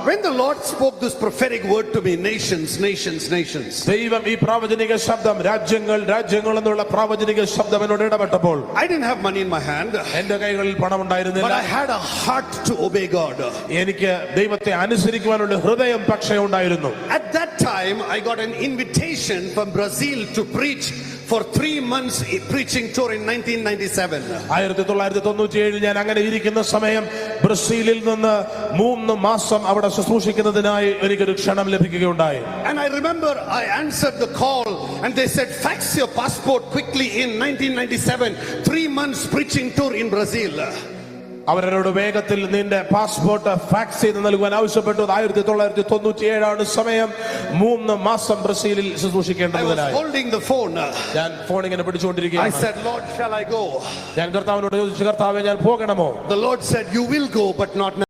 When the Lord spoke this prophetic word to me, nations, nations, nations, ദൈവം ഈ പ്രാവചനിക ശബ്ദം രാജ്യങ്ങൾ രാജ്യങ്ങൾ എന്നുള്ള പ്രാവചനിക ശബ്ദം എന്നോട് ഇടപെട്ടപ്പോൾ I didn't have money in my hand, എന്റെ കൈകളിൽ പണം but ഉണ്ടായിരുന്നില്ല. I had a heart to obey God. എനിക്ക് ദൈവത്തെ അനുസരിക്കുവാനുള്ള ഹൃദയം പക്ഷേ ഉണ്ടായിരുന്നു. At that time, I got an invitation from Brazil to preach for 3 months preaching tour in 1997. 1997 ഞാൻ അങ്ങനെ ഇരിക്കുന്ന സമയം ബ്രസീലിൽ നിന്ന് 3 മാസം അവിടെ ശുശ്രൂഷിക്കുന്നതിനായി എനിക്കൊരു ക്ഷണം ലഭിക്കുകയുണ്ടായി. And I remember I answered the call and they said fax your passport quickly in 1997. 3 months preaching tour in Brazil. അവരോട് വേഗത്തിൽ നിന്റെ പാസ്പോർട്ട് ഫാക്സ് ചെയ്ത് നൽകുവാൻ ആവശ്യപ്പെട്ടു. 1997 ആണ് സമയം. 3 മാസം ബ്രസീലിൽ ശുശ്രൂഷിക്കേണ്ടതിനായി. I was holding the phone. ഞാൻ ഫോൺ ഇങ്ങനെ പിടിച്ചുകൊണ്ടിരിക്കുകയാണ്. I said, Lord, shall I go? ഞാൻ കർത്താവിനോട് ചോദിച്ചു, കർത്താവേ ഞാൻ പോകണമോ? The Lord said, you will go but not now.